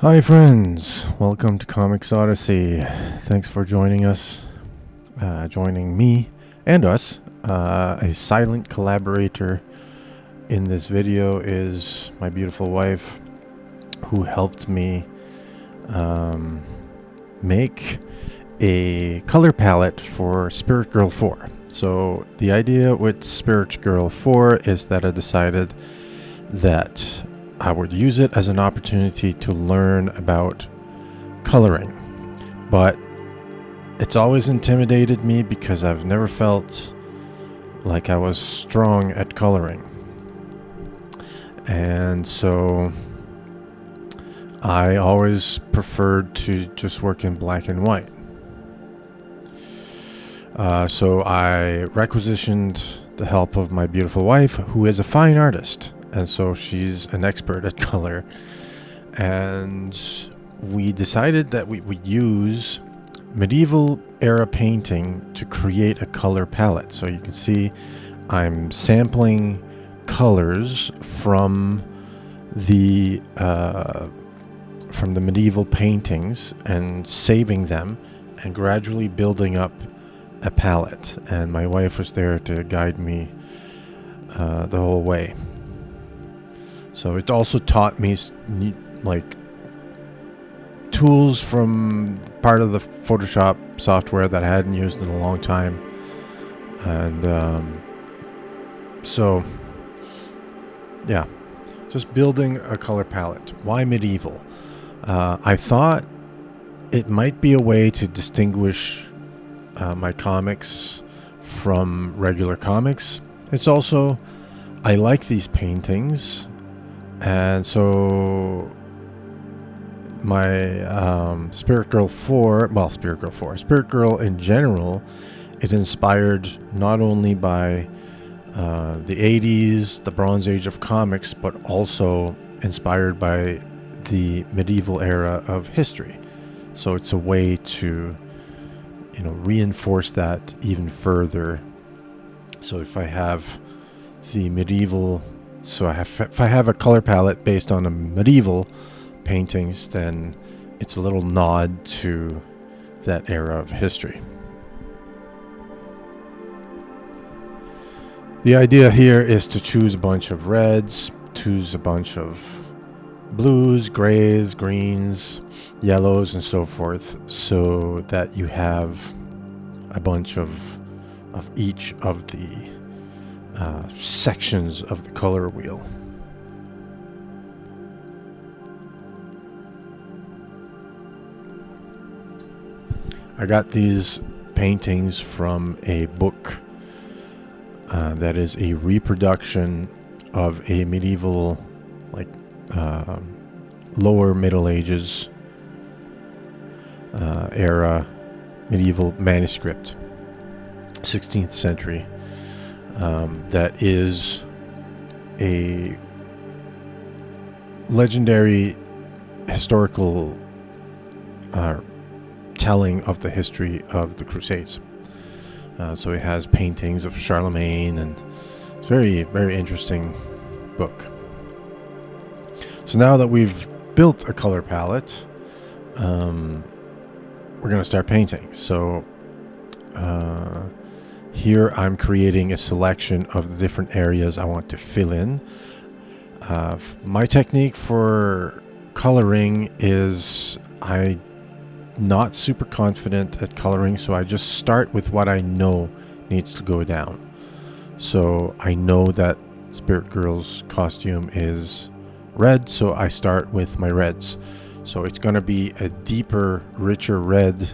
Hi friends, welcome to Comics Odyssey. Thanks for joining us, joining me and us. A silent collaborator in this video is my beautiful wife, who helped me make a color palette for Spirit Girl 4. So the idea with Spirit Girl 4 is that I decided that I would use it as an opportunity to learn about coloring, but it's always intimidated me because I've never felt like I was strong at coloring. And so I always preferred to just work in black and white. So I requisitioned the help of my beautiful wife, who is a fine artist. And so she's an expert at color. And we decided that we would use medieval era painting to create a color palette. So you can see I'm sampling colors from the medieval paintings and saving them and gradually building up a palette. And my wife was there to guide me the whole way. So it also taught me like tools from part of the Photoshop software that I hadn't used in a long time. And so yeah, just building a color palette. Why medieval? I thought it might be a way to distinguish my comics from regular comics. It's also, I like these paintings. And so my Spirit Girl in general is inspired not only by the 80s, the Bronze Age of comics, but also inspired by the medieval era of history. So it's a way to, reinforce that even further. So if I have the medieval if I have a color palette based on a medieval paintings, then it's a little nod to that era of history. The idea here is to choose a bunch of reds, choose a bunch of blues, grays, greens, yellows, and so forth, so that you have a bunch of each of the sections of the color wheel. I got these paintings from a book that is a reproduction of a medieval, lower Middle Ages era medieval manuscript, 16th century. That is a legendary historical telling of the history of the Crusades. So it has paintings of Charlemagne, and it's a very, very interesting book. So now that we've built a color palette, we're going to start painting. So here I'm creating a selection of the different areas I want to fill in. My technique for coloring is I'm not super confident at coloring, so I just start with what I know needs to go down. So I know that Spirit Girl's costume is red, so I start with my reds. So it's going to be a deeper, richer red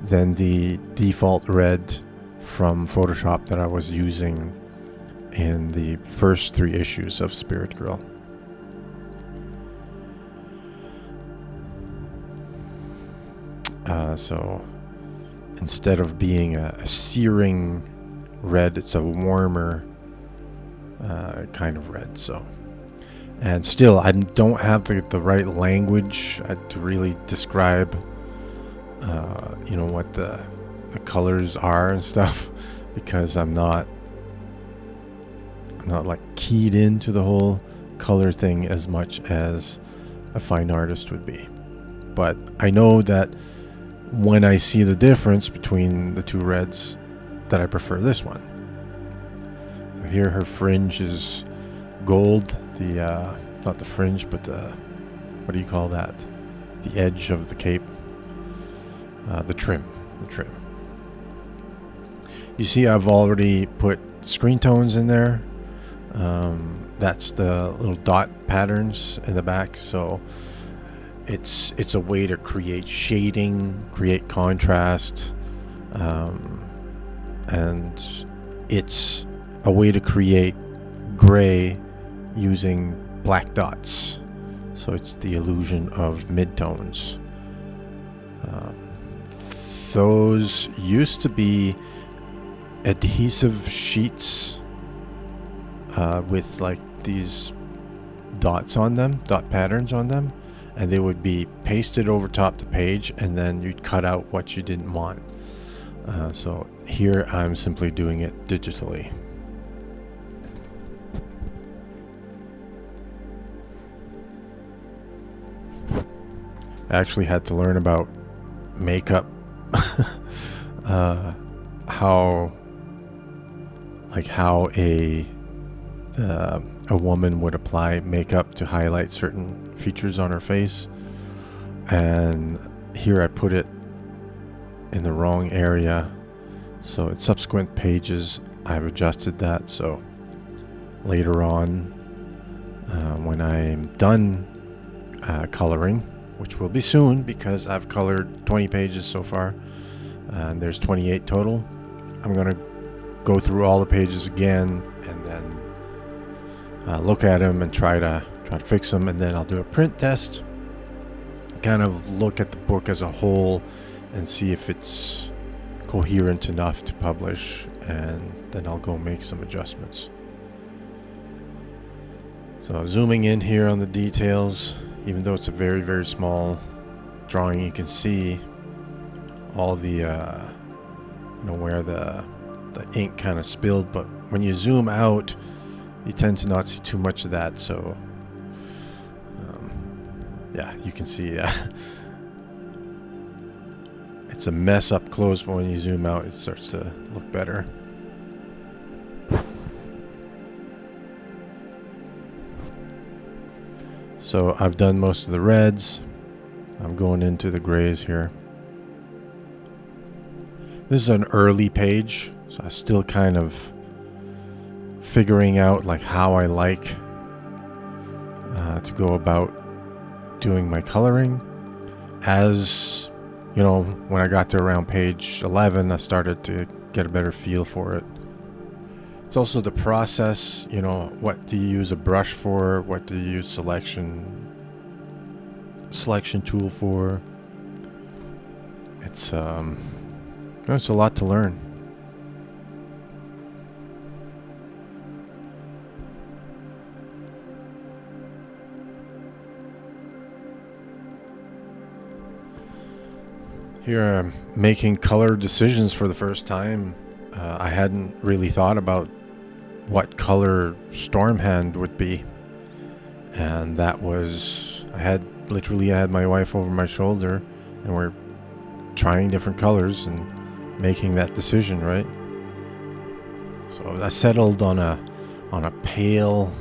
than the default red from Photoshop that I was using in the first 3 issues of Spirit Girl. So instead of being a searing red, it's a warmer kind of red. So, and still, I don't have the right language to really describe, what the colors are and stuff, because I'm not like keyed into the whole color thing as much as a fine artist would be. but I know that when I see the difference between the two reds, that I prefer this one. So here her fringe is gold, the not the fringe, but the, what do you call that? The edge of the cape, the trim. You see, I've already put screen tones in there. That's the little dot patterns in the back, so it's a way to create shading, create contrast, and it's a way to create gray using black dots. So it's the illusion of midtones. Those used to be adhesive sheets with like these dots on them, dot patterns on them, and they would be pasted over top the page, and then you'd cut out what you didn't want. So here I'm simply doing it digitally. I actually had to learn about makeup, how a woman would apply makeup to highlight certain features on her face, and here I put it in the wrong area, so in subsequent pages I've adjusted that, so later on when I'm done coloring, which will be soon because I've colored 20 pages so far, and there's 28 total, I'm gonna go through all the pages again and then look at them and try to fix them, and then I'll do a print test, kind of look at the book as a whole and see if it's coherent enough to publish, and then I'll go make some adjustments. So zooming in here on the details, even though it's a very, very small drawing, you can see all the where the ink kind of spilled, but when you zoom out you tend to not see too much of that, so yeah, you can see it's a mess up close, but when you zoom out it starts to look better. So I've done most of the reds. I'm going into the grays here. This is an early page, so I'm still kind of figuring out like how I like to go about doing my coloring. As you know, when I got to around page 11, I started to get a better feel for it. It's also the process, you know, what do you use a brush for? What do you use selection tool for? It's a lot to learn. Here I'm making color decisions for the first time. I hadn't really thought about what color Stormhand would be, and that was, I had my wife over my shoulder and we're trying different colors and making that decision, right? So I settled on a pale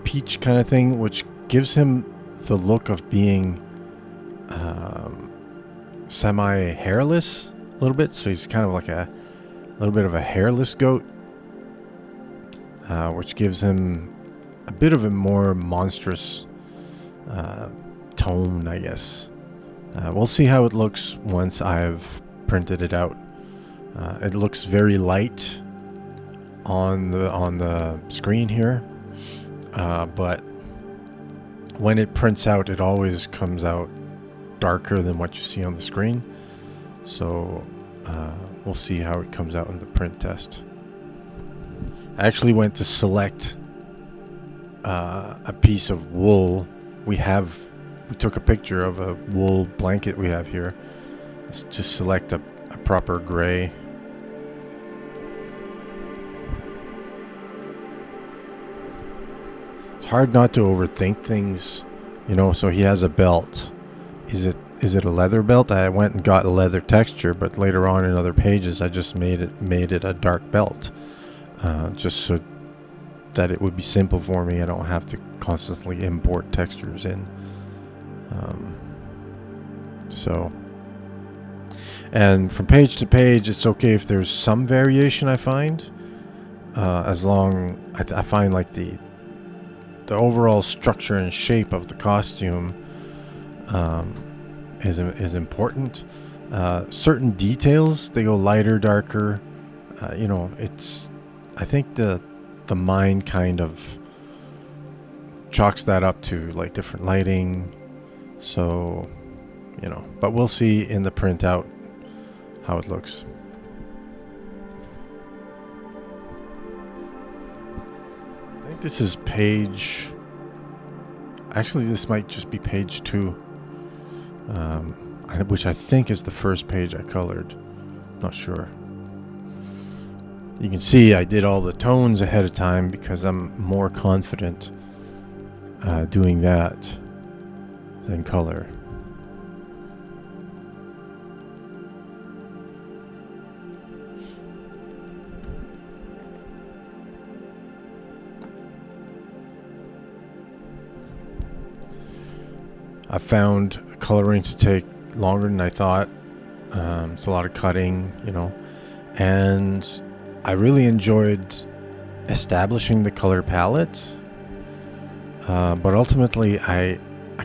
peach kind of thing, which gives him the look of being semi-hairless a little bit, so he's kind of like a little bit of a hairless goat, which gives him a bit of a more monstrous tone, I guess. We'll see how it looks once I've printed it out. It looks very light on the screen here, but when it prints out, it always comes out darker than what you see on the screen. So we'll see how it comes out in the print test. I actually went to select a piece of wool. We took a picture of a wool blanket we have here. Let's just select a proper gray. It's hard not to overthink things, you know. So he has a belt is it a leather belt? I went and got a leather texture, but later on in other pages I just made it a dark belt, just so that it would be simple for me. I don't have to constantly import textures in. So, and from page to page, it's okay if there's some variation. I find, as long I find like the overall structure and shape of the costume is important. Certain details, they go lighter, darker. It's, I think the mind kind of chalks that up to like different lighting. So, but we'll see in the printout how it looks. I think this is page, actually this might just be page 2, which I think is the first page I colored. Not sure. You can see I did all the tones ahead of time because I'm more confident doing that than color. I found coloring to take longer than I thought. It's a lot of cutting, and I really enjoyed establishing the color palette. But ultimately, I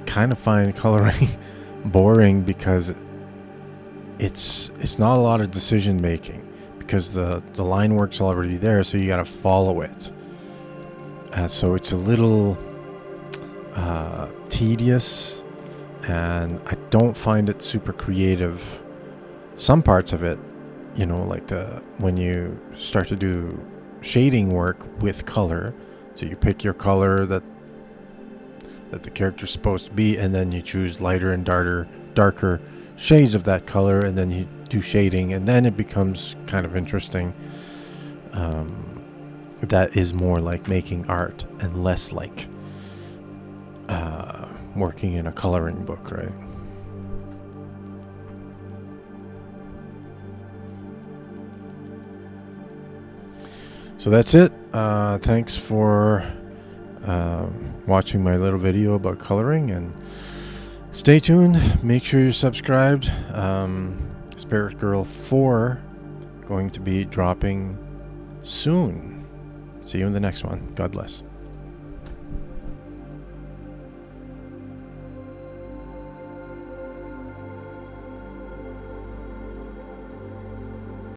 kind of find coloring boring because it's not a lot of decision making, because the line work's already there, so you got to follow it. So it's a little tedious, and I don't find it super creative. Some parts of it, like when you start to do shading work with color, so you pick your color that the character's supposed to be, and then you choose lighter and darker shades of that color, and then you do shading, and then it becomes kind of interesting. That is more like making art and less like working in a coloring book, right? So that's it. Thanks for watching my little video about coloring, and stay tuned. Make sure you're subscribed. Spirit Girl 4 going to be dropping soon. See you in the next one. God bless.